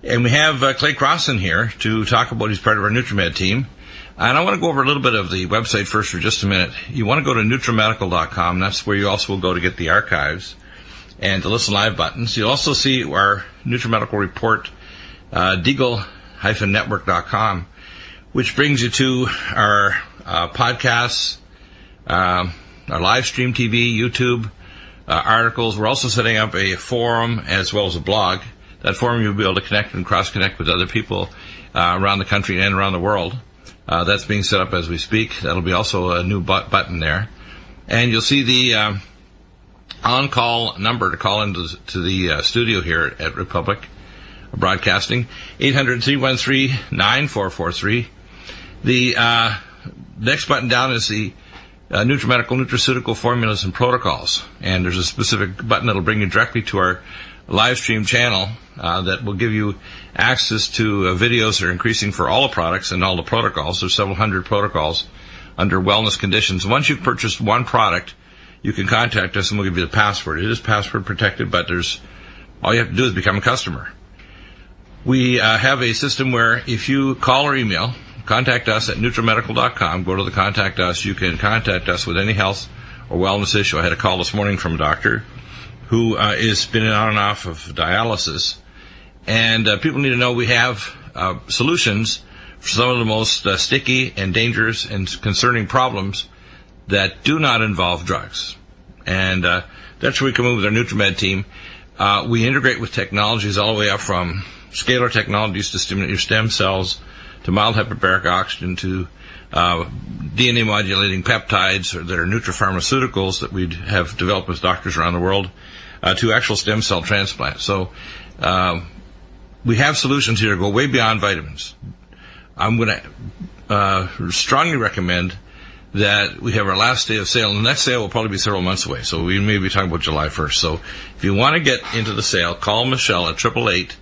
And we have Clay Crossan here to talk about, he's part of our NutriMed team. And I want to go over a little bit of the website first for just a minute. You want to go to NUTRIMEDICAL.com. That's where you also will go to get the archives and the Listen Live buttons. You'll also see our NutriMedical report, Deagle-network.com, which brings you to our podcasts, our live stream TV, YouTube, articles. We're also setting up a forum as well as a blog. That forum you'll be able to connect and cross-connect with other people around the country and around the world. That's being set up as we speak. That'll be also a new button there. And you'll see the on-call number to call into the studio here at Republic Broadcasting, 800-313-9443. The next button down is the NutriMedical Nutraceutical Formulas and Protocols. And there's a specific button that'll bring you directly to our live stream channel that will give you access to videos that are increasing for all the products and all the protocols. There's several hundred protocols under wellness conditions. Once you've purchased one product, you can contact us and we'll give you the password. It is password protected, but all you have to do is become a customer. We have a system where if you call or email, contact us at NutriMedical.com, go to the Contact Us. You can contact us with any health or wellness issue. I had a call this morning from a doctor who is been on and off of dialysis. And people need to know we have solutions for some of the most sticky and dangerous and concerning problems that do not involve drugs. And that's where we come in with our NutriMed team. We integrate with technologies all the way up from scalar technologies to stimulate your stem cells, to mild hyperbaric oxygen, to DNA modulating peptides that are nutripharmaceuticals that we have developed with doctors around the world, to actual stem cell transplants. So we have solutions here that go way beyond vitamins. I'm going to strongly recommend that we have our last day of sale, and the next sale will probably be several months away, so we may be talking about July 1st. So if you want to get into the sale, call Michelle at 888-212-8871,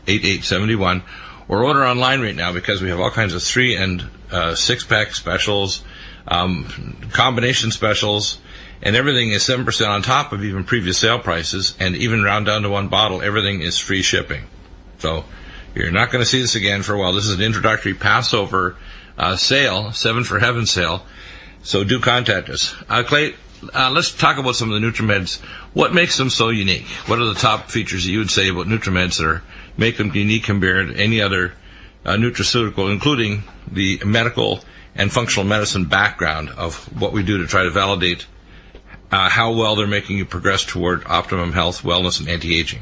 888-212-8871, or order online right now because we have all kinds of 3- and 6-pack specials, combination specials, and everything is 7% on top of even previous sale prices, and even round down to one bottle, everything is free shipping. So you're not going to see this again for a while. This is an introductory Passover sale, 7 for Heaven sale, so do contact us. Clay, let's talk about some of the NutriMeds. What makes them so unique? What are the top features that you would say about NutriMeds that make them unique compared to any other nutraceutical, including the medical and functional medicine background of what we do to try to validate how well they're making you progress toward optimum health, wellness, and anti-aging?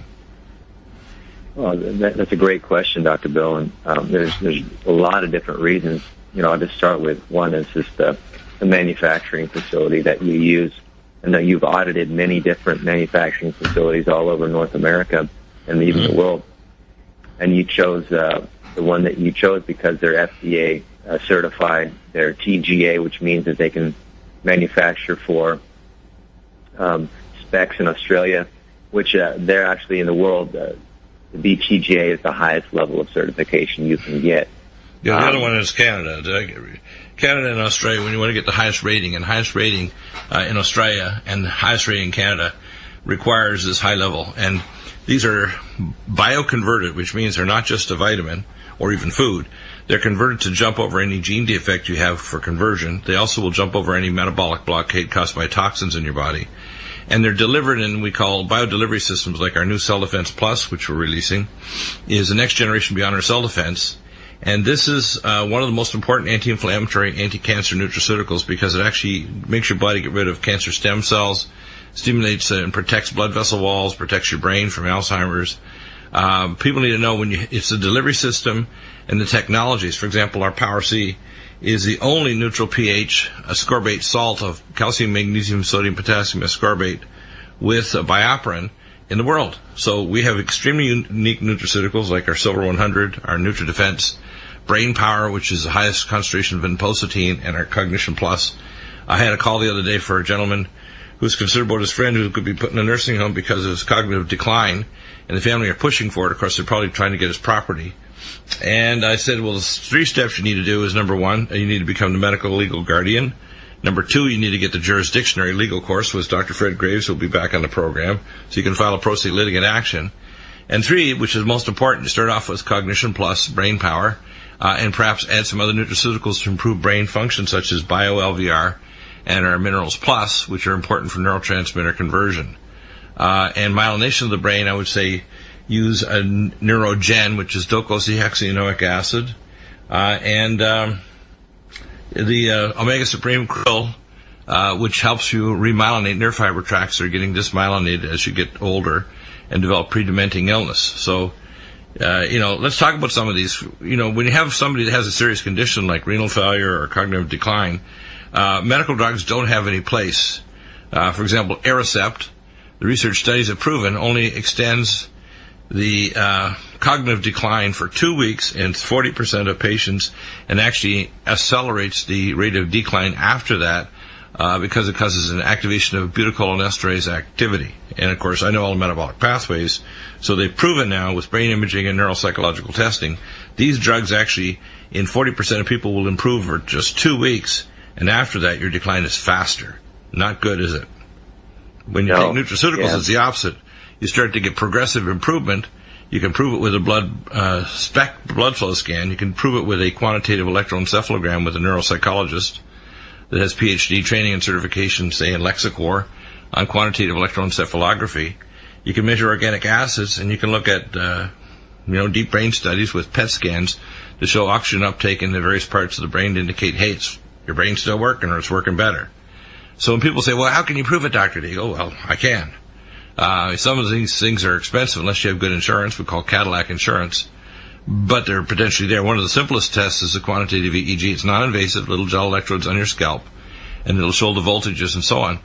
Well, that's a great question, Dr. Bill, and there's a lot of different reasons. I'll just start with one is just the manufacturing facility that you use. And that you've audited many different manufacturing facilities all over North America and even the world. And you chose the one that you chose because they're FDA certified. They're TGA, which means that they can manufacture for specs in Australia, which they're actually in the world. The BTGA is the highest level of certification you can get. Yeah, the other one is Canada. Canada and Australia, when you want to get the highest rating, and highest rating in Australia and highest rating in Canada requires this high level. And these are bioconverted, which means they're not just a vitamin or even food. They're converted to jump over any gene defect you have for conversion. They also will jump over any metabolic blockade caused by toxins in your body. And they're delivered in, we call biodelivery systems, like our new Cell Defense Plus, which we're releasing, is the next generation beyond our cell defense. And this is one of the most important anti-inflammatory, anti-cancer nutraceuticals because it actually makes your body get rid of cancer stem cells, stimulates and protects blood vessel walls, protects your brain from Alzheimer's. People need to know it's the delivery system and the technologies. For example, our Power C is the only neutral pH ascorbate salt of calcium, magnesium, sodium, potassium ascorbate with bioperin in the world. So we have extremely unique nutraceuticals like our Silver 100, our NutriDefense, Brain Power, which is the highest concentration of vinpocetine, and our Cognition Plus. I had a call the other day for a gentleman who's concerned about his friend who could be put in a nursing home because of his cognitive decline, and the family are pushing for it. Of course, they're probably trying to get his property. And I said, well, the 3 steps you need to do is, number 1, you need to become the medical legal guardian. Number 2, you need to get the jurisdictionary legal course with Dr. Fred Graves, who will be back on the program, so you can file a pro se litigant action. And 3, which is most important, you start off with Cognition Plus, brain power, and perhaps add some other nutraceuticals to improve brain function, such as BioLVR and our Minerals Plus, which are important for neurotransmitter conversion. And myelination of the brain, I would say use a Neurogen, which is docosahexaenoic acid, and the Omega Supreme Krill, which helps you remyelinate nerve fiber tracts that are getting dysmyelinated as you get older and develop pre-dementing illness. So, let's talk about some of these. When you have somebody that has a serious condition like renal failure or cognitive decline, medical drugs don't have any place. For example, Aricept, the research studies have proven, only extends the cognitive decline for 2 weeks in 40% of patients, and actually accelerates the rate of decline after that because it causes an activation of butyrylcholinesterase activity. And of course, I know all the metabolic pathways, so they've proven now with brain imaging and neuropsychological testing, these drugs actually in 40% of people will improve for just 2 weeks, and after that your decline is faster. Not good, is it? When you take nutraceuticals, it's the opposite. You start to get progressive improvement. You can prove it with a blood flow scan. You can prove it with a quantitative electroencephalogram with a neuropsychologist that has PhD training and certification, say in Lexicor, on quantitative electroencephalography. You can measure organic acids, and you can look at deep brain studies with PET scans to show oxygen uptake in the various parts of the brain to indicate, hey, your brain's still working or it's working better. So when people say, well, how can you prove it, Dr. Deagle? Well, I can. Some of these things are expensive unless you have good insurance. We call Cadillac insurance. But they're potentially there. One of the simplest tests is a quantitative EEG. It's non-invasive, little gel electrodes on your scalp, and it'll show the voltages and so on.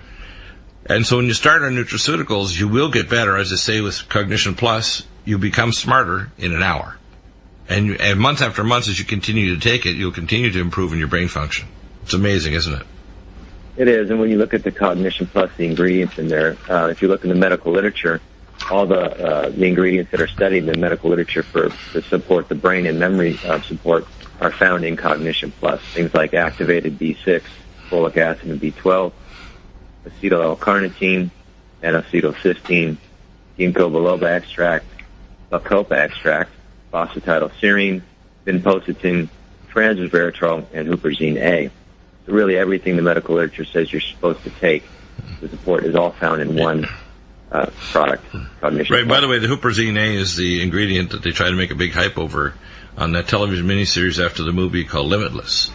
And so when you start on nutraceuticals, you will get better. As I say with Cognition Plus, you become smarter in an hour. And month after month, as you continue to take it, you'll continue to improve in your brain function. It's amazing, isn't it? It is, and when you look at the Cognition Plus, the ingredients in there, if you look in the medical literature, all the ingredients that are studied in the medical literature to support the brain and memory support are found in Cognition Plus. Things like activated B6, folic acid and B12, acetyl-L-carnitine, N-acetylcysteine, ginkgo biloba extract, bacopa extract, phosphatidylserine, vinpocetine, transresveratrol, and huperzine A. So really everything the medical literature says you're supposed to take to support is all found in one product, Cognition. Right. By the way, the huperzine A is the ingredient that they try to make a big hype over on that television miniseries after the movie called Limitless.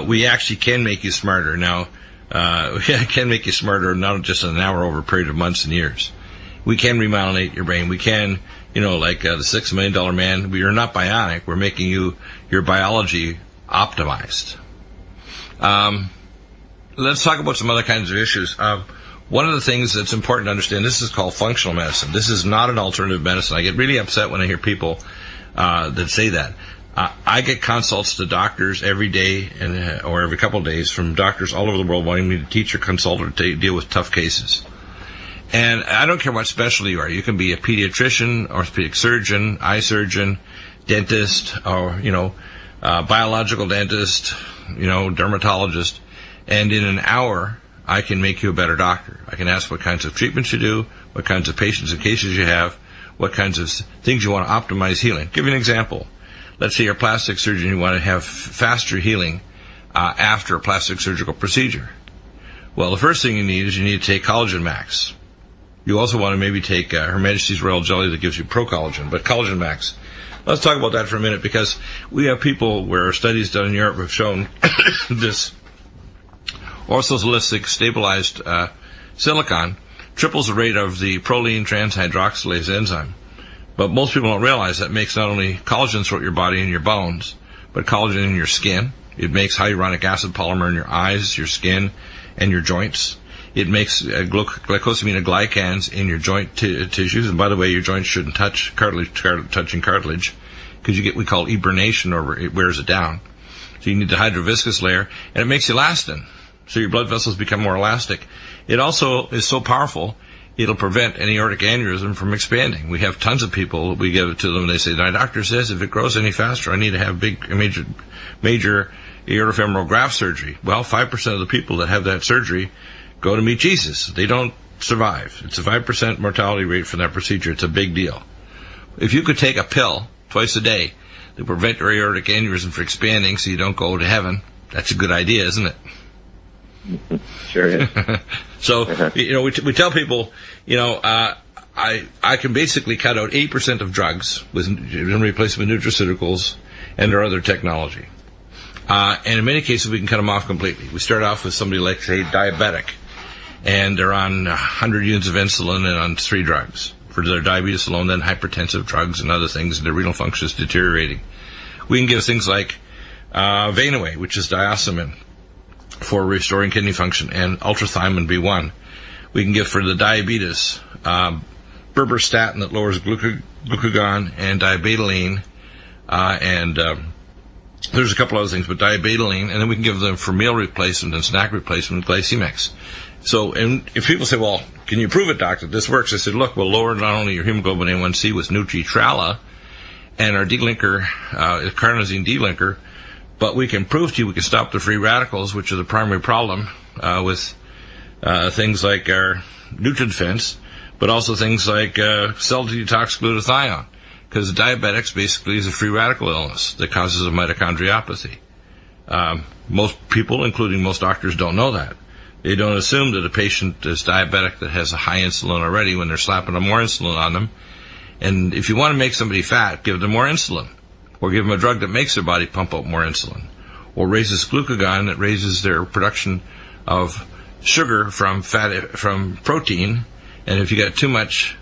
We actually can make you smarter. Now, we can make you smarter not just in an hour, over a period of months and years. We can remyelinate your brain. We can, like the $6 Million Man, we are not bionic. We're making your biology optimized. Let's talk about some other kinds of issues. One of the things that's important to understand, this is called functional medicine. This is not an alternative medicine. I get really upset when I hear people that say that. I get consults to doctors every day or every couple of days from doctors all over the world wanting me to teach or consult or to deal with tough cases. And I don't care what specialty you are. You can be a pediatrician, orthopedic surgeon, eye surgeon, dentist, or, biological dentist, dermatologist. And in an hour, I can make you a better doctor. I can ask what kinds of treatments you do, what kinds of patients and cases you have, what kinds of things you want to optimize healing. Give you an example. Let's say you're a plastic surgeon, you want to have faster healing after a plastic surgical procedure. Well, the first thing you need to take Collagen Max. You also want to maybe take Her Majesty's Royal Jelly that gives you pro-collagen, but Collagen Max. Let's talk about that for a minute, because we have people where studies done in Europe have shown this ortholytic stabilized silicon triples the rate of the proline transhydroxylase enzyme. But most people don't realize that makes not only collagen throughout your body and your bones, but collagen in your skin. It makes hyaluronic acid polymer in your eyes, your skin, and your joints. It makes glycosaminoglycans in your joint tissues. And by the way, your joints shouldn't touch touching cartilage, because you get what we call eburnation, or it wears it down. So you need the hydroviscous layer, and it makes elastin. So your blood vessels become more elastic. It also is so powerful, it'll prevent an aortic aneurysm from expanding. We have tons of people, we give it to them, and they say, my doctor says if it grows any faster, I need to have major aortofemoral graft surgery. Well, 5% of the people that have that surgery go to meet Jesus. They don't survive. It's a 5% mortality rate for that procedure. It's a big deal. If you could take a pill twice a day to prevent your aortic aneurysm from expanding so you don't go to heaven, that's a good idea, isn't it? Sure is. So, we tell people, I can basically cut out 8% of drugs and replace them with nutraceuticals and our other technology. And in many cases, we can cut them off completely. We start off with somebody like, say, diabetic, and they're on 100 units of insulin and on 3 drugs for their diabetes alone, then hypertensive drugs and other things, and their renal function is deteriorating. We can give things like Vanaway, which is diosmin, for restoring kidney function, and ultrathymine B1. We can give for the diabetes berberstatin that lowers glucagon, and diabetoline, and there's a couple other things, but diabetoline, and then we can give them for meal replacement and snack replacement with Glycemex. So, and if people say, well, can you prove it, doctor, this works? I said, look, we'll lower not only your hemoglobin A1C with NutriTrala and our D-linker, carnosine D-linker, but we can prove to you we can stop the free radicals, which are the primary problem with things like our NutriDefense, but also things like cell detox glutathione, because diabetics basically is a free radical illness that causes a mitochondriopathy. Most people, including most doctors, don't know that. They don't assume that a patient is diabetic that has a high insulin already when they're slapping more insulin on them. And if you want to make somebody fat, give them more insulin, or give them a drug that makes their body pump out more insulin, or raises glucagon that raises their production of sugar from protein. And if you got too much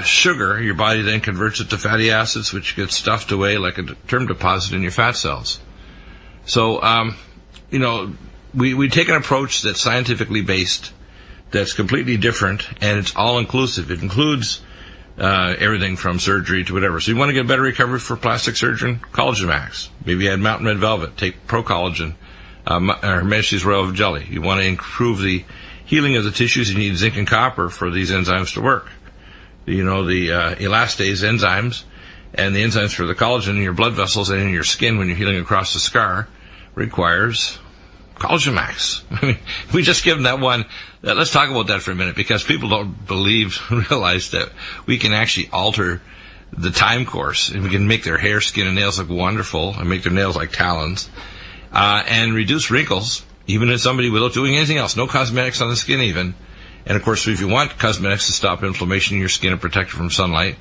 sugar, your body then converts it to fatty acids, which gets stuffed away like a term deposit in your fat cells. So, we take an approach that's scientifically based, that's completely different, and it's all-inclusive. It includes everything from surgery to whatever. So you want to get better recovery for plastic surgeon? Collagen Max. Maybe you had Mountain Red Velvet. Take Pro Collagen, or Majesty's Royal Jelly. You want to improve the healing of the tissues. You need zinc and copper for these enzymes to work. The elastase enzymes and the enzymes for the collagen in your blood vessels and in your skin when you're healing across the scar requires Collagen Max. I mean, we just give them that one. Let's talk about that for a minute, because people don't realize that we can actually alter the time course, and we can make their hair, skin, and nails look wonderful, and make their nails like talons, and reduce wrinkles, even in somebody without doing anything else. No cosmetics on the skin even. And of course, if you want cosmetics to stop inflammation in your skin and protect it from sunlight,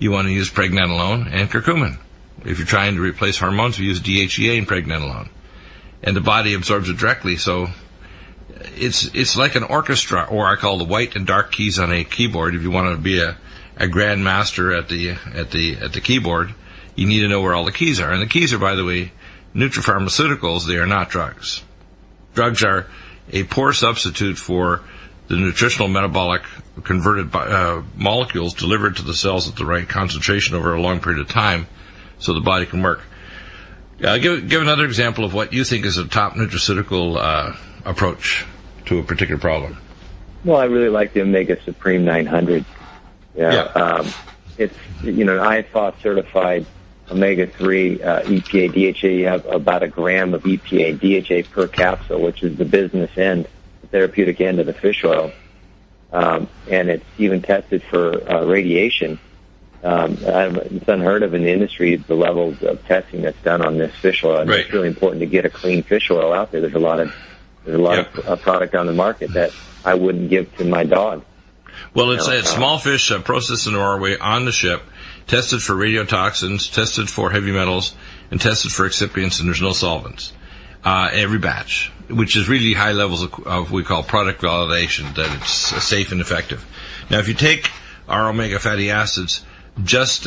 you want to use pregnenolone and curcumin. If you're trying to replace hormones, we use DHEA and pregnenolone. And the body absorbs it directly, so it's like an orchestra, or I call the white and dark keys on a keyboard. If you want to be a grand master at the keyboard, you need to know where all the keys are. And the keys are, by the way, nutrapharmaceuticals. They are not drugs. Drugs are a poor substitute for the nutritional metabolic converted molecules delivered to the cells at the right concentration over a long period of time, so the body can work. Give another example of what you think is a top nutraceutical approach to a particular problem. Well, I really like the Omega Supreme 900. It's IFOS certified omega-3 EPA, DHA. You have about a gram of EPA, DHA per capsule, which is the business end, the therapeutic end of the fish oil, and it's even tested for radiation. It's unheard of in the industry, the levels of testing that's done on this fish oil. And It's really important to get a clean fish oil out there. There's a lot of product on the market that I wouldn't give to my dog. Well, it's small fish processed in Norway on the ship, tested for radiotoxins, tested for heavy metals, and tested for excipients, and there's no solvents. Every batch, which is really high levels of what we call product validation, that it's safe and effective. Now, if you take our omega fatty acids, just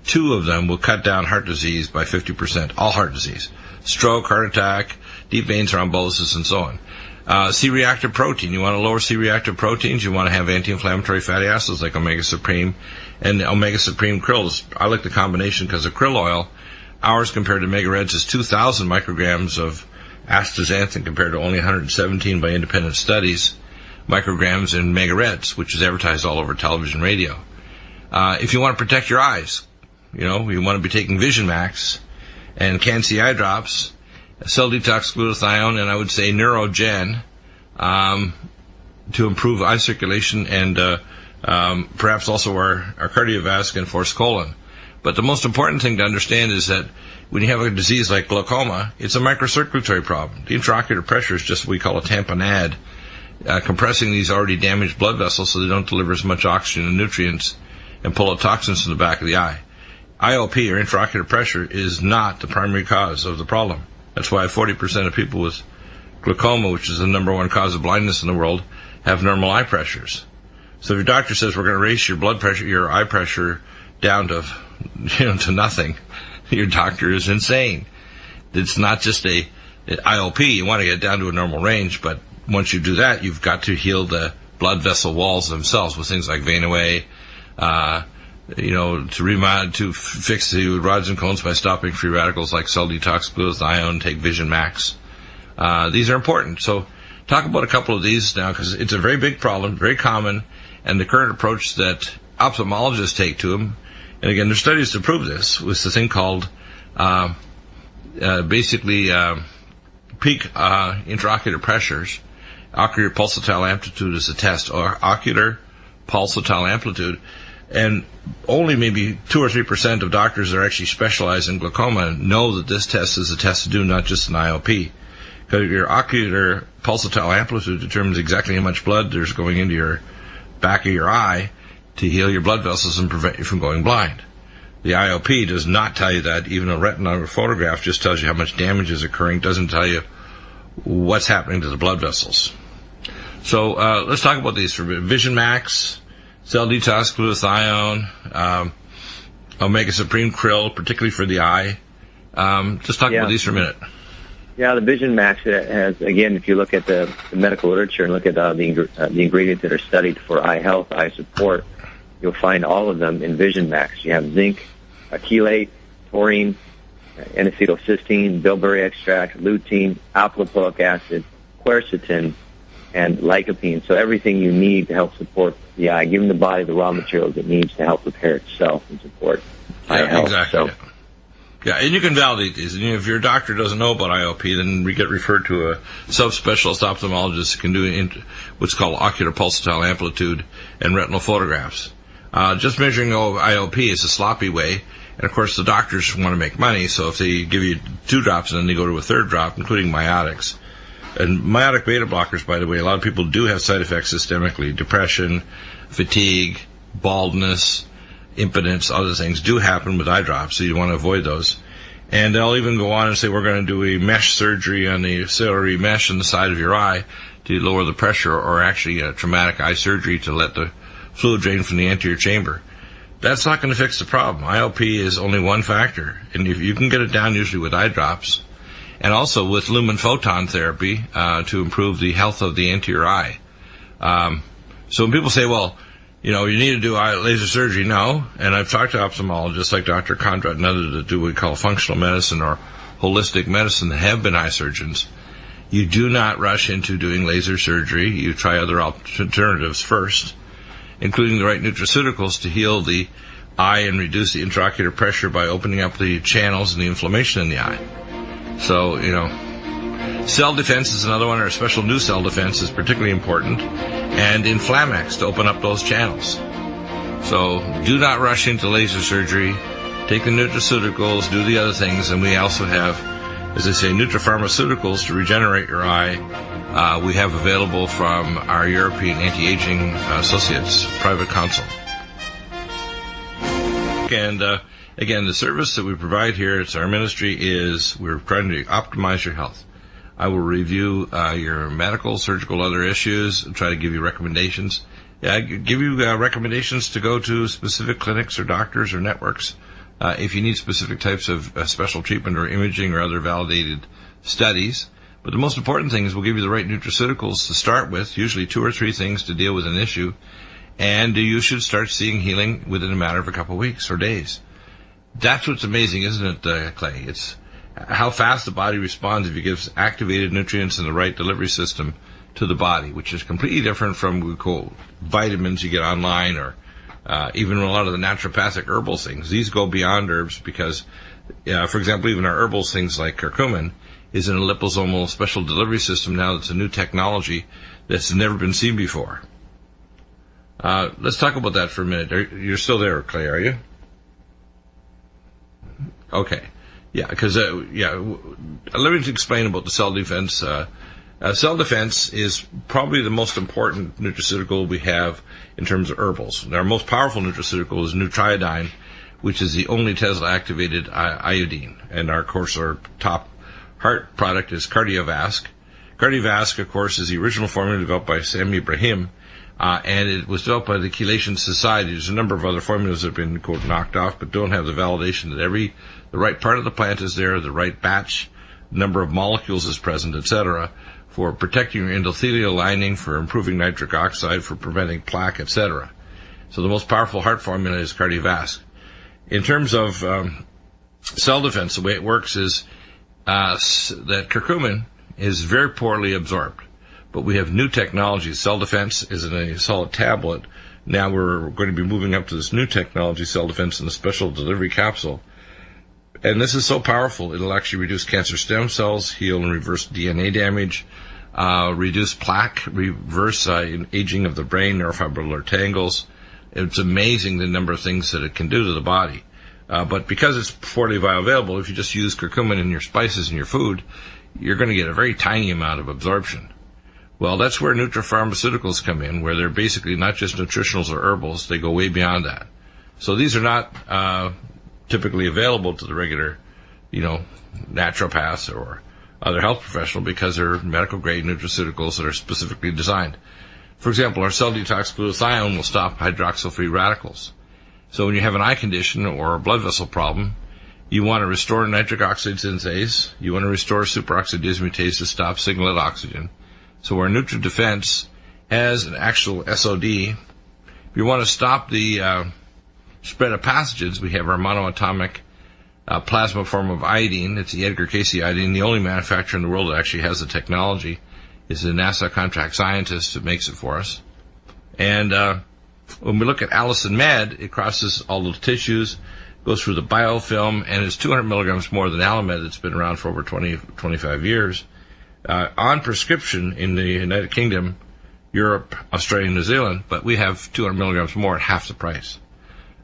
2 of them will cut down heart disease by 50%, all heart disease, stroke, heart attack, deep vein thrombosis, and so on. C-reactive protein. You want to lower C-reactive proteins. You want to have anti-inflammatory fatty acids like Omega Supreme and Omega Supreme Krill. I like the combination because of krill oil. Ours compared to Mega Reds is 2,000 micrograms of astaxanthin compared to only 117 by independent studies micrograms in Mega Reds, which is advertised all over television, radio. If you want to protect your eyes, you want to be taking Vision Max and Can-C eye drops cell detox glutathione, and I would say Neurogen to improve eye circulation and perhaps also our cardiovascular and force colon. But the most important thing to understand is that when you have a disease like glaucoma, it's a microcirculatory problem. The intraocular pressure is just what we call a tamponade, compressing these already damaged blood vessels so they don't deliver as much oxygen and nutrients and pull out toxins from the back of the eye. IOP, or intraocular pressure, is not the primary cause of the problem. That's why 40% of people with glaucoma, which is the number one cause of blindness in the world, have normal eye pressures. So if your doctor says we're going to raise your blood pressure, your eye pressure down to, to nothing, your doctor is insane. It's not just an IOP. You want to get down to a normal range, but once you do that, you've got to heal the blood vessel walls themselves with things like vein-away, to fix the rods and cones by stopping free radicals like cell detox, glutathione, take Vision Max. These are important. So talk about a couple of these now, because it's a very big problem, very common, and the current approach that ophthalmologists take to them, and again, there's studies to prove this, was the thing called peak intraocular pressures. Ocular pulsatile amplitude is a test, or ocular pulsatile amplitude. And only maybe 2 or 3% of doctors that are actually specialized in glaucoma know that this test is a test to do, not just an IOP. Because your ocular pulsatile amplitude determines exactly how much blood there's going into your back of your eye to heal your blood vessels and prevent you from going blind. The IOP does not tell you that. Even a retinal photograph just tells you how much damage is occurring, doesn't tell you what's happening to the blood vessels. So let's talk about these for Vision Max, cell detox glutathione, omega supreme krill, particularly for the eye. Just talk about these for a minute. Yeah, the Vision Max has, again, if you look at the medical literature and look at the ingredients that are studied for eye health, eye support, you'll find all of them in Vision Max. You have zinc, chelate, taurine, N-acetylcysteine, bilberry extract, lutein, alpha-lipoic acid, quercetin, and lycopene. So everything you need to help support the eye, giving the body the raw materials it needs to help repair itself and support eye health. Exactly. So, yeah, and you can validate these. And if your doctor doesn't know about IOP, then we get referred to a subspecialist ophthalmologist who can do what's called ocular pulsatile amplitude and retinal photographs. Just measuring IOP is a sloppy way, and of course the doctors want to make money, so if they give you 2 drops and then they go to a 3rd drop, including miotics. And miotic beta blockers, by the way, a lot of people do have side effects systemically. Depression, fatigue, baldness, impotence, other things do happen with eye drops, so you want to avoid those. And they'll even go on and say, we're going to do a mesh surgery on the ciliary mesh on the side of your eye to lower the pressure, or actually a traumatic eye surgery to let the fluid drain from the anterior chamber. That's not going to fix the problem. IOP is only one factor, and if you can get it down usually with eye drops, and also with lumen photon therapy to improve the health of the anterior eye. So when people say, well, you need to do laser surgery, no. And I've talked to ophthalmologists like Dr. Conrad and others that do what we call functional medicine or holistic medicine that have been eye surgeons. You do not rush into doing laser surgery. You try other alternatives first, including the right nutraceuticals to heal the eye and reduce the intraocular pressure by opening up the channels and the inflammation in the eye. So, cell defense is another one, or special new cell defense is particularly important, and Inflamex to open up those channels. So do not rush into laser surgery. Take the nutraceuticals, do the other things, and we also have, as I say, nutrapharmaceuticals to regenerate your eye. We have available from our European Anti-Aging Associates private consult. And again, the service that we provide here, it's our ministry, is we're trying to optimize your health. I will review your medical, surgical, other issues, and try to give you recommendations. Give you recommendations to go to specific clinics or doctors or networks if you need specific types of special treatment or imaging or other validated studies. But the most important thing is we'll give you the right nutraceuticals to start with, usually 2 or 3 things to deal with an issue, and you should start seeing healing within a matter of a couple of weeks or days. That's what's amazing, isn't it, Clay? It's how fast the body responds if you give activated nutrients in the right delivery system to the body, which is completely different from what we call vitamins you get online or even a lot of the naturopathic herbal things. These go beyond herbs because, for example, even our herbal things like curcumin is in a liposomal special delivery system now. That's a new technology that's never been seen before. Let's talk about that for a minute. You're still there, Clay, are you? Okay. Yeah, because, let me explain about the cell defense. Cell defense is probably the most important nutraceutical we have in terms of herbals. Our most powerful nutraceutical is NUTRIMEDICAL, which is the only Tesla-activated iodine. And, of course, our top heart product is KARATBARS. KARATBARS, of course, is the original formula developed by Sam Ibrahim, and it was developed by the Chelation Society. There's a number of other formulas that have been, quote, knocked off, but don't have the validation that the right part of the plant is there, the right batch, number of molecules is present, etc., for protecting your endothelial lining, for improving nitric oxide, for preventing plaque, etc. So the most powerful heart formula is KARATBARS. In terms of cell defense, the way it works is that curcumin is very poorly absorbed. But we have new technology. Cell defense is in a solid tablet. Now we're going to be moving up to this new technology, cell defense, in a special delivery capsule. And this is so powerful, it'll actually reduce cancer stem cells, heal and reverse DNA damage, reduce plaque, reverse aging of the brain, neurofibrillar tangles. It's amazing the number of things that it can do to the body. But because it's poorly bioavailable, if you just use curcumin in your spices in your food, you're going to get a very tiny amount of absorption. Well, that's where nutrapharmaceuticals come in, where they're basically not just nutritionals or herbals, they go way beyond that. So these are not typically available to the regular, naturopaths or other health professional because they're medical grade nutraceuticals that are specifically designed. For example, our cell detox glutathione will stop hydroxyl free radicals. So when you have an eye condition or a blood vessel problem, you want to restore nitric oxide synthase, you want to restore superoxide dismutase to stop singlet oxygen. So our NutriDefense has an actual SOD. If you want to stop the spread of pathogens, we have our monoatomic plasma form of iodine. It's the Edgar Cayce iodine. The only manufacturer in the world that actually has the technology is a NASA contract scientist who makes it for us. And when we look at Allison Med, it crosses all the tissues, goes through the biofilm, and is 200 milligrams more than Alamed that's been around for over 25 years. On prescription in the United Kingdom, Europe, Australia, and New Zealand, but we have 200 milligrams more at half the price.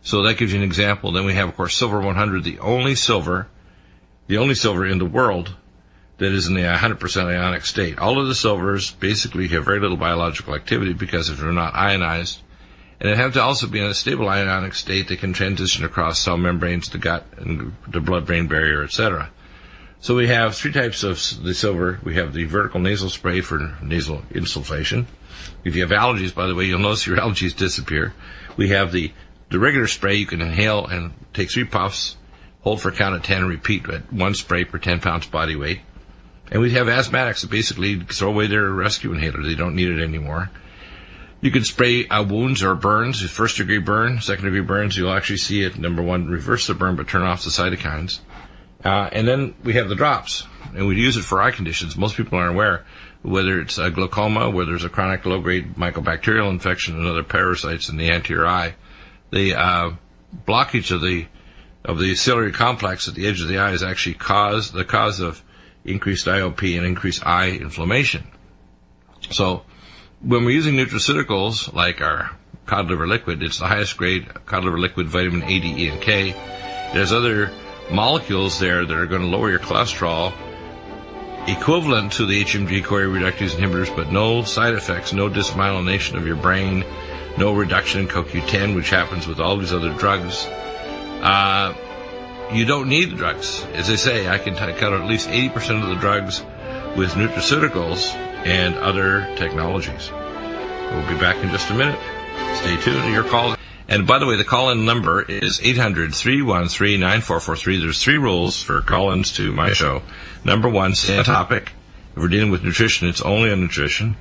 So that gives you an example. Then we have, of course, Silver 100, the only silver in the world that is in the 100% ionic state. All of the silvers basically have very little biological activity because if they're not ionized, and they have to also be in a stable ionic state that can transition across cell membranes, the gut, and the blood-brain barrier, etc. So we have three types of the silver. We have the vertical nasal spray for nasal insufflation. If you have allergies, by the way, you'll notice your allergies disappear. We have the regular spray you can inhale and take 3 puffs, hold for a count of 10, and repeat at 1 spray per 10 pounds body weight. And we have asthmatics that basically throw away their rescue inhaler. They don't need it anymore. You can spray wounds or burns, first-degree burn, second-degree burns. You'll actually see it, number one, reverse the burn but turn off the cytokines. And then we have the drops, and we use it for eye conditions. Most people aren't aware, whether it's glaucoma, where there's a chronic low-grade mycobacterial infection and other parasites in the anterior eye. The blockage of the ciliary complex at the edge of the eye is actually the cause of increased IOP and increased eye inflammation. So when we're using nutraceuticals like our cod liver liquid, it's the highest grade cod liver liquid, vitamin A, D, E, and K. There's other molecules there that are going to lower your cholesterol equivalent to the HMG-CoA reductase inhibitors, but no side effects, no dysmyelination of your brain, no reduction in CoQ10, which happens with all these other drugs. You don't need the drugs. As I say, I can cut out at least 80% of the drugs with nutraceuticals and other technologies. We'll be back in just a minute. Stay tuned to your call. And by the way, the call-in number is 800-313-9443. There's 3 rules for call-ins to my show. Number 1, stay on topic. If we're dealing with nutrition, it's only on nutrition.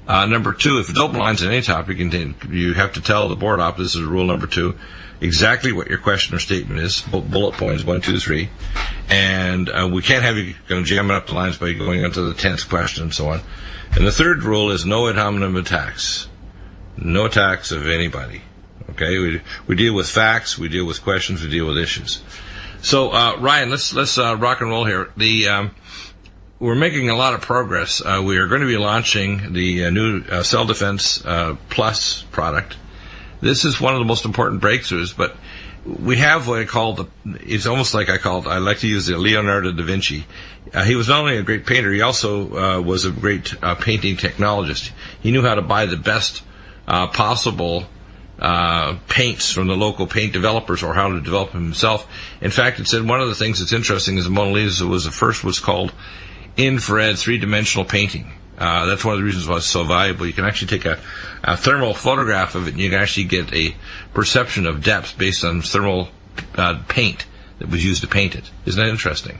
Number 2, if it open lines on any topic, you have to tell the board op, this is rule number 2, exactly what your question or statement is, bullet points 1, 2, 3. And we can't have you going to jam up the lines by going into the 10th question and so on. And the third rule is no ad hominem attacks. No attacks of anybody. Okay, we deal with facts, we deal with questions, we deal with issues. So, Ryan, let's rock and roll here. we're making a lot of progress. We are going to be launching the new Cell Defense Plus product. This is one of the most important breakthroughs, but we have what I call it's almost like I like to use the Leonardo da Vinci. He was not only a great painter, he also was a great painting technologist. He knew how to buy the best possible paints from the local paint developers, or how to develop them himself. In fact, it said one of the things that's interesting is the Mona Lisa was the first what's called infrared three-dimensional painting. That's one of the reasons why it's so valuable. You can actually take a thermal photograph of it, and you can actually get a perception of depth based on thermal paint that was used to paint it. Isn't that interesting?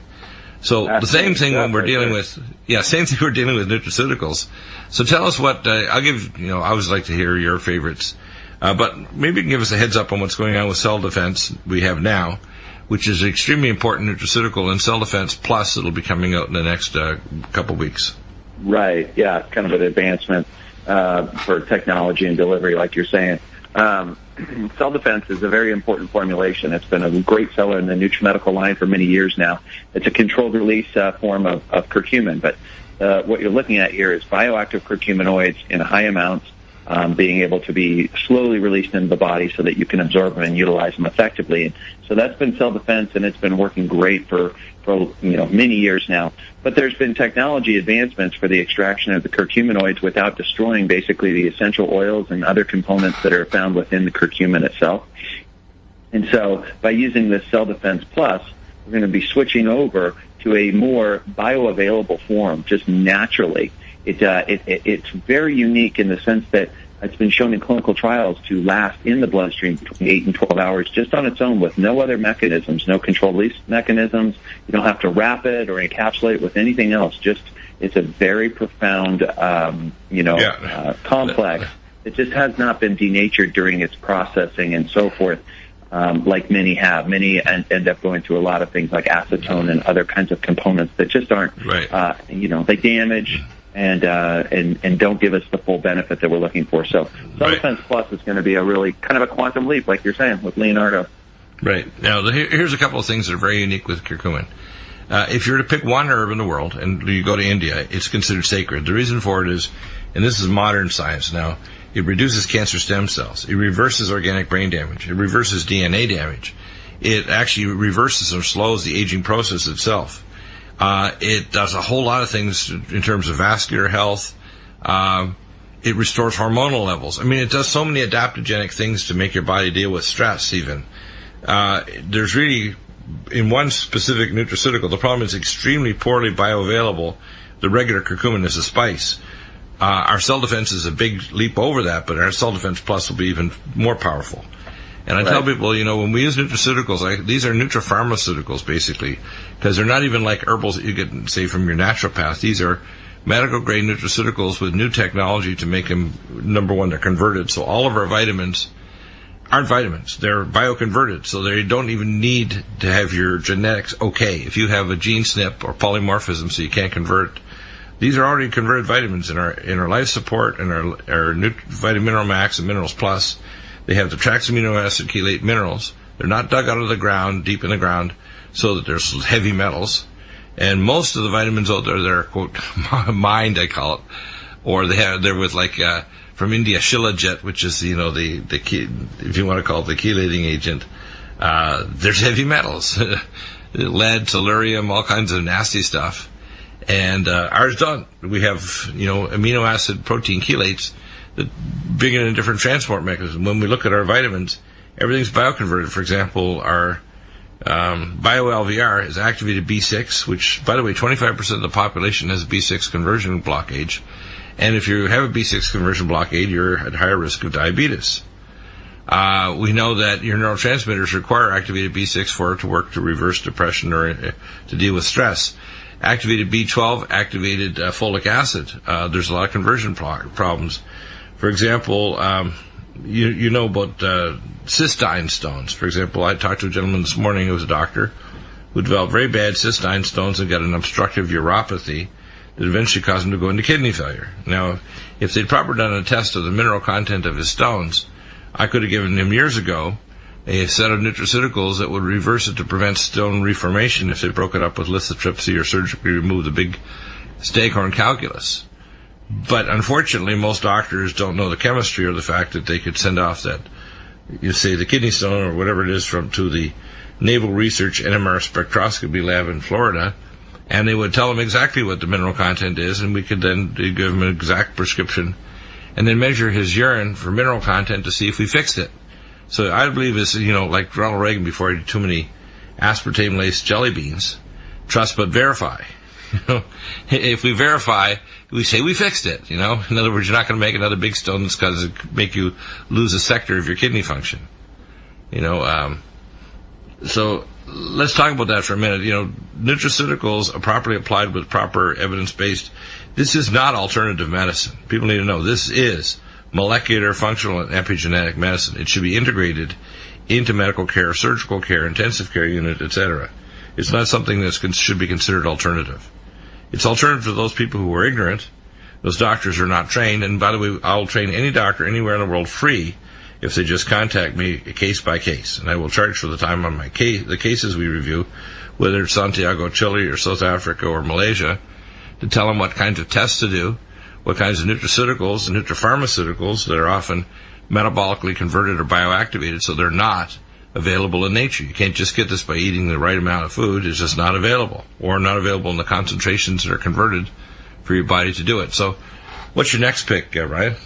So the same thing when we're dealing with, same thing we're dealing with nutraceuticals. So tell us what, I'll give, I always like to hear your favorites, but maybe you can give us a heads up on what's going on with Cell Defense we have now, which is an extremely important nutraceutical, and Cell Defense Plus, it'll be coming out in the next couple weeks. Right, yeah, kind of an advancement for technology and delivery, like you're saying. Cell Defense is a very important formulation. It's been a great seller in the NUTRIMEDICAL line for many years now. It's a controlled release form of curcumin, but what you're looking at here is bioactive curcuminoids in high amounts, being able to be slowly released into the body so that you can absorb them and utilize them effectively. And so that's been Cell Defense, and it's been working great for many years now. But there's been technology advancements for the extraction of the curcuminoids without destroying basically the essential oils and other components that are found within the curcumin itself. And so by using this Cell Defense Plus, we're going to be switching over to a more bioavailable form, just naturally. It's very unique in the sense that it's been shown in clinical trials to last in the bloodstream between 8 and 12 hours just on its own with no other mechanisms, no controlled release mechanisms. You don't have to wrap it or encapsulate it with anything else. Just it's a very profound, complex. It just has not been denatured during its processing and so forth, like many have. Many end up going through a lot of things like acetone and other kinds of components that just aren't, they damage and don't give us the full benefit that we're looking for. So Cell Defense Plus is going to be a really kind of a quantum leap, like you're saying, with Leonardo. Right. Now, here's a couple of things that are very unique with curcumin. If you were to pick one herb in the world and you go to India, it's considered sacred. The reason for it is, and this is modern science now, it reduces cancer stem cells. It reverses organic brain damage. It reverses DNA damage. It actually reverses or slows the aging process itself. It does a whole lot of things in terms of vascular health. It restores hormonal levels. I mean, it does so many adaptogenic things to make your body deal with stress even. There's really, in one specific nutraceutical, the problem is extremely poorly bioavailable. The regular curcumin is a spice. Our Cell Defense is a big leap over that, but our Cell Defense Plus will be even more powerful. And I tell people, when we use nutraceuticals, these are nutrapharmaceuticals, basically, because they're not even like herbals that you get, say, from your naturopath. These are medical-grade nutraceuticals with new technology to make them, number one, they're converted. So all of our vitamins aren't vitamins. They're bioconverted, so they don't even need to have your genetics okay. If you have a gene SNP or polymorphism so you can't convert, these are already converted vitamins in our life support and our Vitamin Mineral Max and Minerals Plus. They have the transamino acid chelate minerals. They're not dug out of the ground, deep in the ground, so that there's heavy metals. And most of the vitamins out there, they're, quote, mined, I call it, or they're with from India, Shilajit, which is, the if you want to call it the chelating agent. There's heavy metals, lead, tellurium, all kinds of nasty stuff. And ours don't. We have, amino acid protein chelates that bring in a different transport mechanism. When we look at our vitamins, everything's bioconverted. For example, our BioLVR is activated B6, which, by the way, 25% of the population has a B6 conversion blockage. And if you have a B6 conversion blockade, you're at higher risk of diabetes. We know that your neurotransmitters require activated B6 for it to work to reverse depression or to deal with stress. Activated B12, activated folic acid. There's a lot of conversion problems. For example, you know about cystine stones. For example, I talked to a gentleman this morning who was a doctor who developed very bad cystine stones and got an obstructive uropathy that eventually caused him to go into kidney failure. Now, if they'd properly done a test of the mineral content of his stones, I could have given him years ago a set of nutraceuticals that would reverse it to prevent stone reformation if they broke it up with lithotripsy or surgically remove the big staghorn calculus. But unfortunately, most doctors don't know the chemistry or the fact that they could send off that, you say, the kidney stone or whatever it is to the Naval Research NMR Spectroscopy Lab in Florida, and they would tell them exactly what the mineral content is, and we could then give him an exact prescription and then measure his urine for mineral content to see if we fixed it. So I believe it's, like Ronald Reagan before he did too many aspartame-laced jelly beans, trust but verify. If we verify, we say we fixed it, In other words, you're not going to make another big stone that's going to make you lose a sector of your kidney function. So let's talk about that for a minute. Nutraceuticals are properly applied with proper evidence-based. This is not alternative medicine. People need to know this is molecular, functional, and epigenetic medicine. It should be integrated into medical care, surgical care, intensive care unit, etc. It's not something that should be considered alternative. It's alternative to those people who are ignorant. Those doctors are not trained. And by the way, I'll train any doctor anywhere in the world free if they just contact me case by case. And I will charge for the time on the cases we review, whether it's Santiago, Chile, or South Africa, or Malaysia, to tell them what kinds of tests to do, what kinds of nutraceuticals and nutrapharmaceuticals that are often metabolically converted or bioactivated, so they're not available in nature. You can't just get this by eating the right amount of food. It's just not available, or not available in the concentrations that are converted for your body to do it. So what's your next pick, Ryan?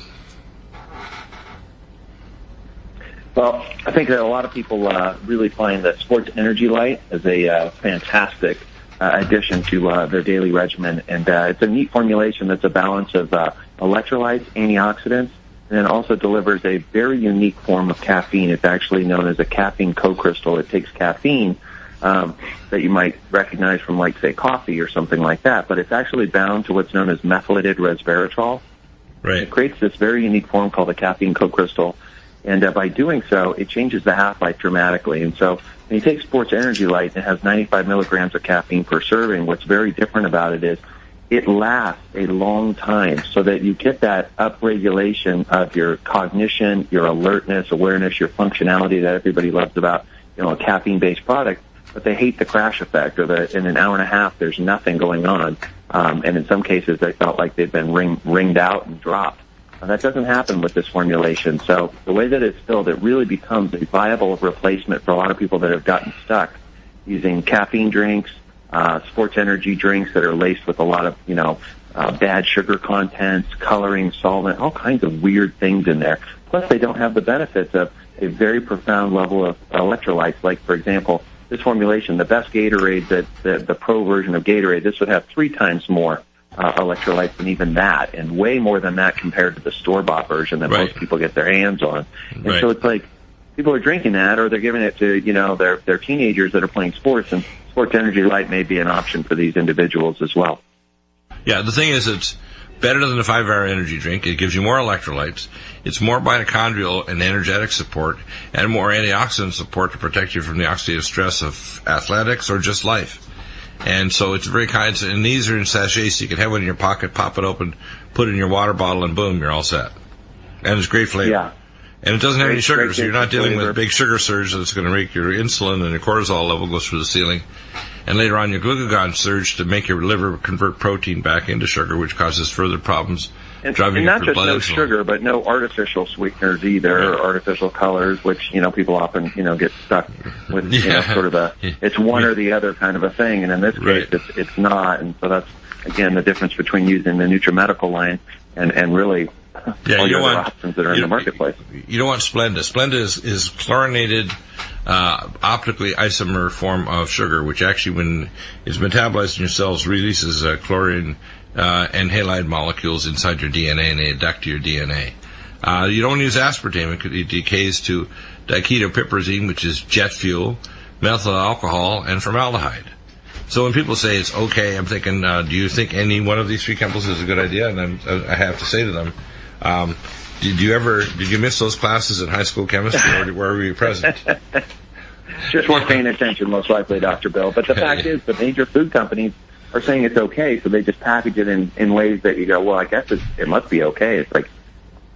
Well, I think that a lot of people really find that Sports Energy Light is a fantastic addition to their daily regimen. And it's a neat formulation that's a balance of electrolytes, antioxidants, and then also delivers a very unique form of caffeine. It's actually known as a caffeine co-crystal. It takes caffeine that you might recognize from, like, say, coffee or something like that, but it's actually bound to what's known as methylated resveratrol. Right. It creates this very unique form called a caffeine co-crystal, and by doing so, it changes the half-life dramatically. And so when you take Sports Energy Light, it has 95 milligrams of caffeine per serving. What's very different about it is it lasts a long time, so that you get that upregulation of your cognition, your alertness, awareness, your functionality that everybody loves about, a caffeine-based product. But they hate the crash effect, or in an hour and a half there's nothing going on. And in some cases they felt like they've been ringed out and dropped. That doesn't happen with this formulation. So the way that it's filled, it really becomes a viable replacement for a lot of people that have gotten stuck using caffeine drinks, sports energy drinks that are laced with a lot of, bad sugar contents, coloring, solvent, all kinds of weird things in there. Plus, they don't have the benefits of a very profound level of electrolytes. Like, for example, this formulation, the best Gatorade, the pro version of Gatorade, this would have 3 times more electrolytes than even that, and way more than that compared to the store-bought version that most people get their hands on. And so it's like people are drinking that, or they're giving it to, their teenagers that are playing sports, and Sports Energy Light may be an option for these individuals as well. Yeah, the thing is, it's better than a 5-hour energy drink. It gives you more electrolytes. It's more mitochondrial and energetic support, and more antioxidant support to protect you from the oxidative stress of athletics or just life. And so it's very kind. And these are in sachets, so you can have one in your pocket, pop it open, put it in your water bottle, and boom, you're all set. And it's great flavor. Yeah. And it doesn't have any sugar, so you're not dealing with a big sugar surge that's going to make your insulin and your cortisol level go through the ceiling. And later on, your glucagon surge to make your liver convert protein back into sugar, which causes further problems. And not just no sugar, but no artificial sweeteners either, or artificial colors, which, people often, get stuck with, sort of it's one or the other kind of a thing. And in this case, it's not. And so that's, again, the difference between using the NutriMedical line and really all the other options that are in the marketplace. You don't want Splenda. Splenda is chlorinated, optically isomer form of sugar, which actually, when it's metabolized in your cells, releases chlorine and halide molecules inside your DNA, and they adduct to your DNA. You don't use aspartame. It decays to diketopiperazine, which is jet fuel, methyl alcohol, and formaldehyde. So when people say it's okay, I'm thinking, do you think any one of these 3 chemicals is a good idea? And I have to say to them, did you miss those classes in high school chemistry, or were you present? Just weren't paying attention, most likely, Dr. Bill. But the fact is, the major food companies are saying it's okay, so they just package it in ways that you go, well, I guess it must be okay. It's like,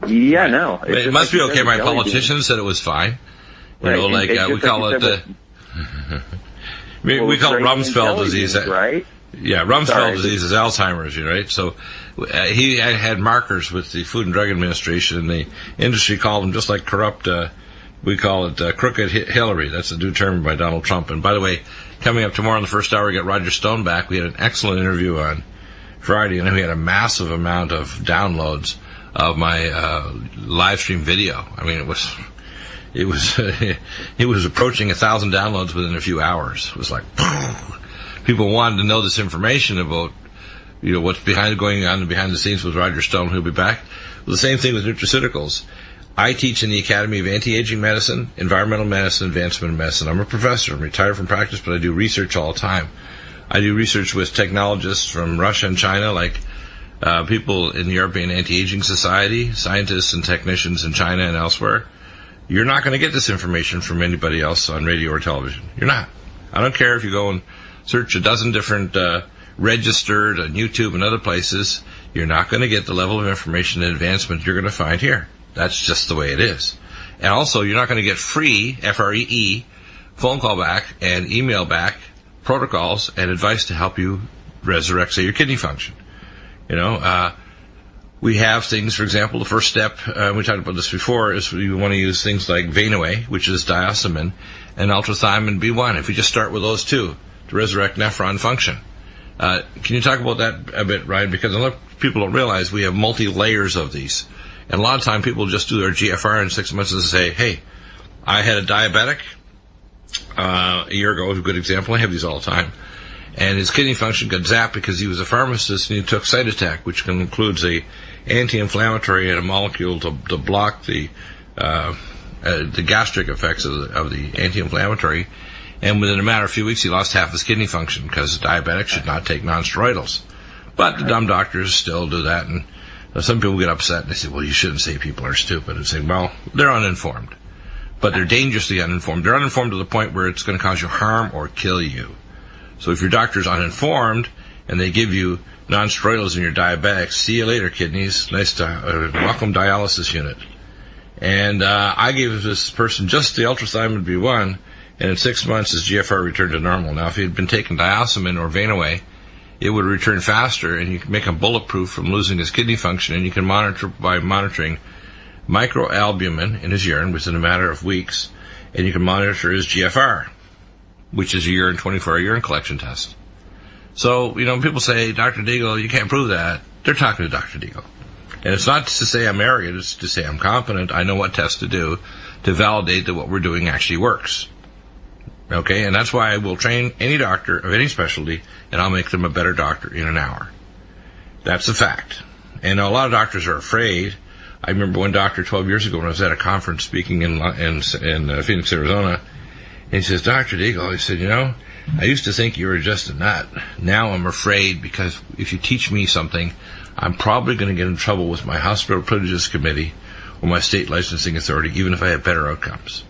no. It must be okay. My politicians said it was fine. You know, like we call it we call it Rumsfeld disease, right? Yeah, Rumsfeld disease is Alzheimer's, right? So he had markers with the Food and Drug Administration, and the industry called them just like corrupt. We call it crooked Hillary. That's a new term by Donald Trump. And by the way, coming up tomorrow in the first hour, we get Roger Stone back. We had an excellent interview on Friday, and then we had a massive amount of downloads of my live stream video. I mean, it was approaching 1,000 downloads within a few hours. It was like people wanted to know this information about, you know, what's going on behind the scenes with Roger Stone, who'll be back. Well, the same thing with nutraceuticals. I teach in the Academy of Anti-Aging Medicine, Environmental Medicine, Advancement in Medicine. I'm a professor. I'm retired from practice, but I do research all the time. I do research with technologists from Russia and China, like people in the European Anti-Aging Society, scientists and technicians in China and elsewhere. You're not going to get this information from anybody else on radio or television. You're not. I don't care if you go and search a dozen different registered on YouTube and other places. You're not going to get the level of information and advancement you're going to find here. That's just the way it is. And also, you're not going to get free, FREE, phone call back and email back protocols and advice to help you resurrect, say, your kidney function. You know, we have things, for example, the first step, we talked about this before, is we want to use things like Venaway, which is diosmin, and ultrathymine B1. If we just start with those two to resurrect nephron function. Can you talk about that a bit, Ryan? Because a lot of people don't realize we have multi-layers of these. And a lot of time people just do their GFR in 6 months and say, hey, I had a diabetic a year ago, a good example. I have these all the time. And his kidney function got zapped because he was a pharmacist and he took Cytotec, which includes a anti-inflammatory and a molecule to block the gastric effects of the anti-inflammatory. And within a matter of a few weeks, he lost half his kidney function because diabetics should not take non-steroidals. But the dumb doctors still do that, and some people get upset and they say, well, you shouldn't say people are stupid. And say, well, they're uninformed. But they're dangerously uninformed. They're uninformed to the point where it's going to cause you harm or kill you. So if your doctor's uninformed and they give you non-steroidals and you're diabetic, see you later, kidneys. Welcome dialysis unit. And I gave this person just the ultrathymine B1, and in 6 months his GFR returned to normal. Now, if he had been taking diosmin or Venaway, it would return faster, and you can make him bulletproof from losing his kidney function, and you can monitor by monitoring microalbumin in his urine within a matter of weeks, and you can monitor his GFR, which is a 24-hour urine collection test. So, you know, when people say, Dr. Deagle, you can't prove that, they're talking to Dr. Deagle. And it's not to say I'm arrogant, it's to say I'm competent, I know what tests to do to validate that what we're doing actually works. Okay, and that's why I will train any doctor of any specialty, and I'll make them a better doctor in an hour. That's a fact. And a lot of doctors are afraid. I remember one doctor 12 years ago when I was at a conference speaking in Phoenix, Arizona, and he says, Dr. Deagle, he said, you know, I used to think you were just a nut. Now I'm afraid because if you teach me something, I'm probably going to get in trouble with my hospital privileges committee or my state licensing authority, even if I have better outcomes.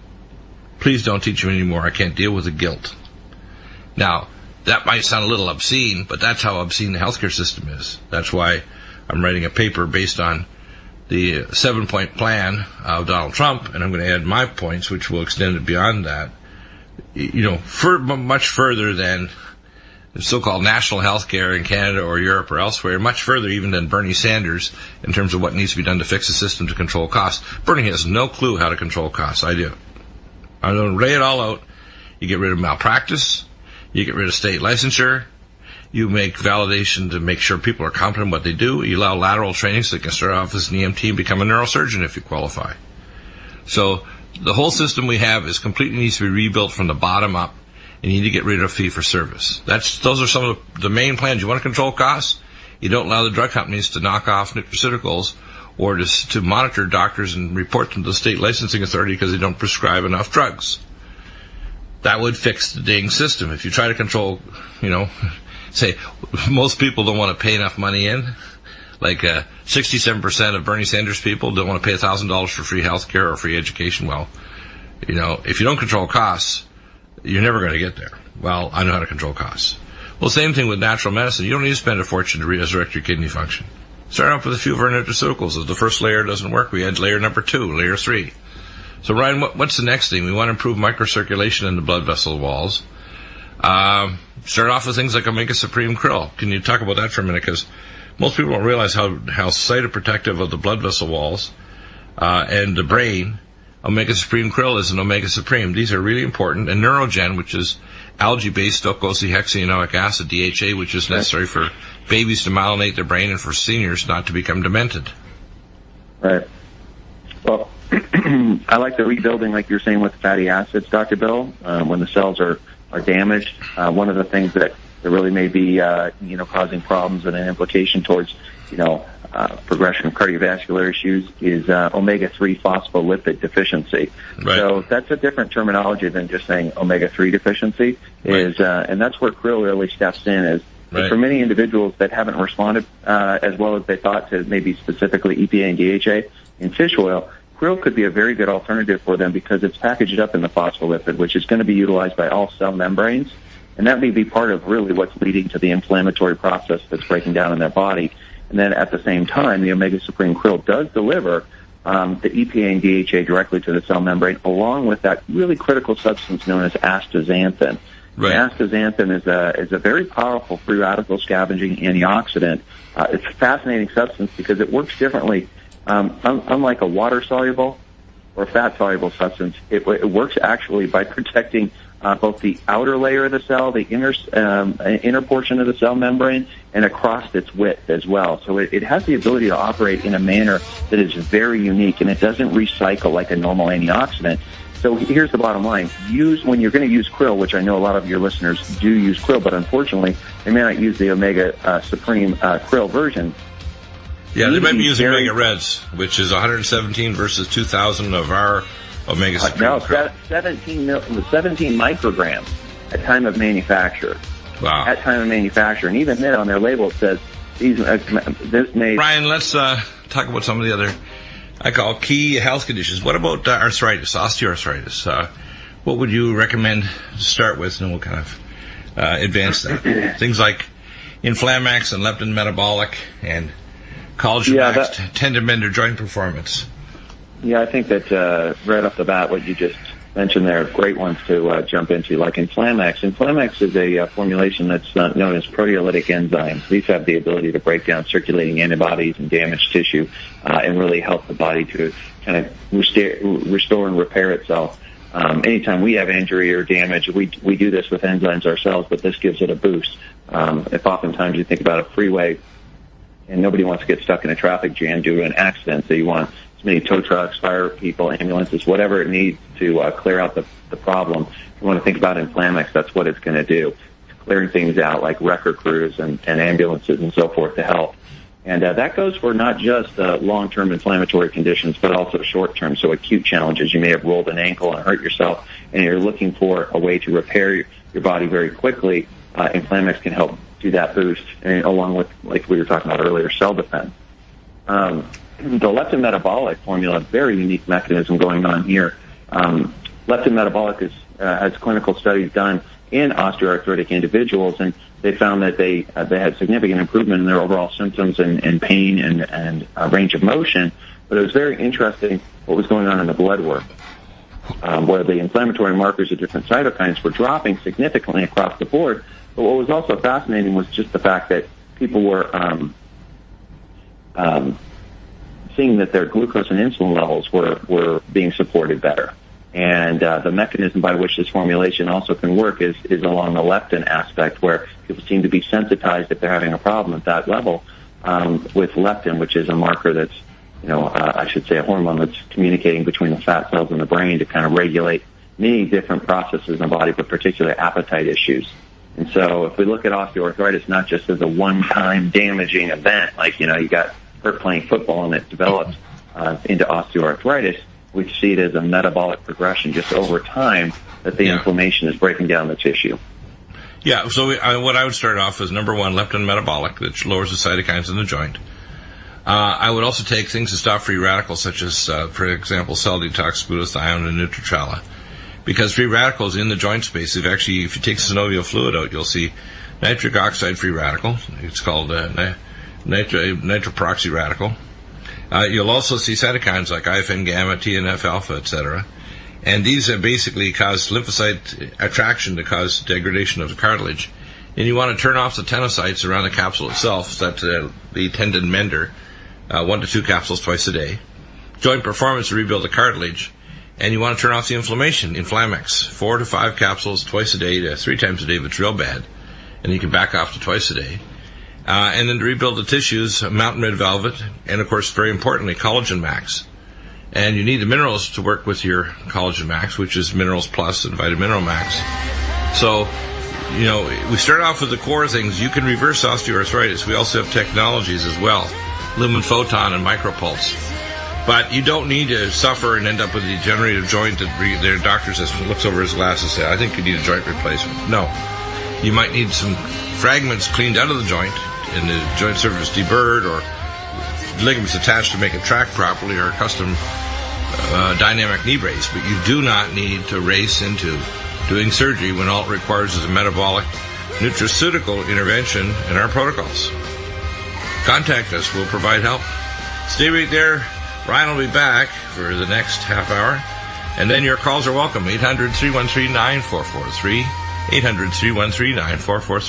Please don't teach me anymore. I can't deal with the guilt. Now, that might sound a little obscene, but that's how obscene the healthcare system is. That's why I'm writing a paper based on the 7-point plan of Donald Trump, and I'm going to add my points, which will extend it beyond that. You know, much further than the so-called national health care in Canada or Europe or elsewhere, much further even than Bernie Sanders in terms of what needs to be done to fix the system to control costs. Bernie has no clue how to control costs. I do. I'm going to lay it all out. You get rid of malpractice. You get rid of state licensure. You make validation to make sure people are competent in what they do. You allow lateral training so they can start off as an EMT and become a neurosurgeon if you qualify. So the whole system we have is completely needs to be rebuilt from the bottom up, and you need to get rid of fee for service. Those are some of the main plans. You want to control costs? You don't allow the drug companies to knock off nutraceuticals or to monitor doctors and report them to the state licensing authority because they don't prescribe enough drugs. That would fix the dang system. If you try to control, you know, say most people don't want to pay enough money in. Like 67% of Bernie Sanders people don't want to pay $1,000 for free health care or free education. Well, you know, if you don't control costs, you're never going to get there. Well, I know how to control costs. Well, same thing with natural medicine. You don't need to spend a fortune to resurrect your kidney function. Start off with a few of our nutraceuticals. If the first layer doesn't work, we add layer number 2, layer 3. So, Ryan, what's the next thing? We want to improve microcirculation in the blood vessel walls. Start off with things like Omega Supreme Krill. Can you talk about that for a minute? Because most people don't realize how cytoprotective of the blood vessel walls and the brain Omega Supreme Krill is, and Omega Supreme. These are really important. And Neurogen, which is algae-based docosahexaenoic acid, DHA, which is necessary for babies to myelinate their brain and for seniors not to become demented. Right. Well, I like the rebuilding, like you're saying, with fatty acids, Dr. Bill. When the cells are damaged, one of the things that really may be, causing problems and an implication towards, progression of cardiovascular issues is omega-3 phospholipid deficiency. Right. So that's a different terminology than just saying omega-3 deficiency. Right. And that's where krill really steps in. Is right. For many individuals that haven't responded as well as they thought to maybe specifically EPA and DHA in fish oil, krill could be a very good alternative for them because it's packaged up in the phospholipid, which is going to be utilized by all cell membranes. And that may be part of really what's leading to the inflammatory process that's breaking down in their body. And then at the same time, the Omega Supreme Krill does deliver the EPA and DHA directly to the cell membrane, along with that really critical substance known as astaxanthin. Right. Astaxanthin is a very powerful free radical scavenging antioxidant. It's a fascinating substance because it works differently. Unlike a water-soluble or fat-soluble substance, it works actually by protecting both the outer layer of the cell, the inner portion of the cell membrane, and across its width as well. So it has the ability to operate in a manner that is very unique, and it doesn't recycle like a normal antioxidant. So here's the bottom line. When you're going to use krill, which I know a lot of your listeners do use krill, but unfortunately they may not use the Omega Supreme krill version. Yeah, they might be using Omega Reds, which is 117 versus 2,000 of our Omega Supreme. No, krill. 17 micrograms at time of manufacture. Wow. At time of manufacture, and even then on their label it says this may. Brian, let's talk about some of the other I call key health conditions. What about arthritis, osteoarthritis? What would you recommend to start with, and we'll kind of advance that? Things like Inflamax and leptin metabolic and collagen tendon mender joint performance. Yeah, I think that right off the bat, what you just mentioned there, great ones to jump into, like Inflamax. Inflamax is a formulation that's known as proteolytic enzymes. These have the ability to break down circulating antibodies and damaged tissue and really help the body to kind of restore and repair itself. Anytime we have injury or damage, we do this with enzymes ourselves, but this gives it a boost. If oftentimes you think about a freeway and nobody wants to get stuck in a traffic jam due to an accident, so you want as many tow trucks, fire people, ambulances, whatever it needs to clear out the problem. If you want to think about Inflamax, that's what it's going to do. It's clearing things out like wrecker crews and ambulances and so forth to help. And that goes for not just long-term inflammatory conditions, but also short-term. So acute challenges. You may have rolled an ankle and hurt yourself, and you're looking for a way to repair your body very quickly. Inflamax can help do that boost, and along with, like we were talking about earlier, cell defense. The leptin metabolic formula, very unique mechanism going on here. Leptin metabolic has clinical studies done in osteoarthritic individuals, and they found that they had significant improvement in their overall symptoms and pain and range of motion. But it was very interesting what was going on in the blood work, where the inflammatory markers of different cytokines were dropping significantly across the board. But what was also fascinating was just the fact that people were seeing that their glucose and insulin levels were being supported better. And the mechanism by which this formulation also can work is along the leptin aspect, where people seem to be sensitized if they're having a problem at that level with leptin, which is a marker that's, I should say a hormone that's communicating between the fat cells in the brain to kind of regulate many different processes in the body, but particularly appetite issues. And so if we look at osteoarthritis not just as a one-time damaging event, like, you got hurt playing football and it develops into osteoarthritis, we see it as a metabolic progression just over time that the inflammation is breaking down the tissue. Yeah, so what I would start off with, number one, leptin metabolic, which lowers the cytokines in the joint. I would also take things to stop free radicals, such as, for example, cell detox, glutathione, and Nutrichala. Because free radicals in the joint space, if you take synovial fluid out, you'll see nitric oxide free radical. It's called nitroperoxy radical. You'll also see cytokines like IFN gamma, TNF alpha, etc. And these basically cause lymphocyte attraction to cause degradation of the cartilage. And you want to turn off the tenocytes around the capsule itself, so that the tendon mender, 1 to 2 capsules twice a day. Joint performance to rebuild the cartilage. And you want to turn off the inflammation, Inflamex, 4 to 5 capsules twice a day to 3 times a day if it's real bad. And you can back off to twice a day. And then to rebuild the tissues, Mountain Red Velvet, and of course, very importantly, Collagen Max. And you need the minerals to work with your Collagen Max, which is Minerals Plus and Vitamineral Max. So, we start off with the core things. You can reverse osteoarthritis. We also have technologies as well, lumen photon and micropulse. But you don't need to suffer and end up with a degenerative joint that their doctor says, looks over his glasses and says, I think you need a joint replacement. No. You might need some fragments cleaned out of the joint and the joint surface deburred, or ligaments attached to make it track properly, or a custom dynamic knee brace. But you do not need to race into doing surgery when all it requires is a metabolic nutraceutical intervention in our protocols. Contact us. We'll provide help. Stay right there. Ryan will be back for the next half hour. And then your calls are welcome. 800-313-9443. 800-313-9443.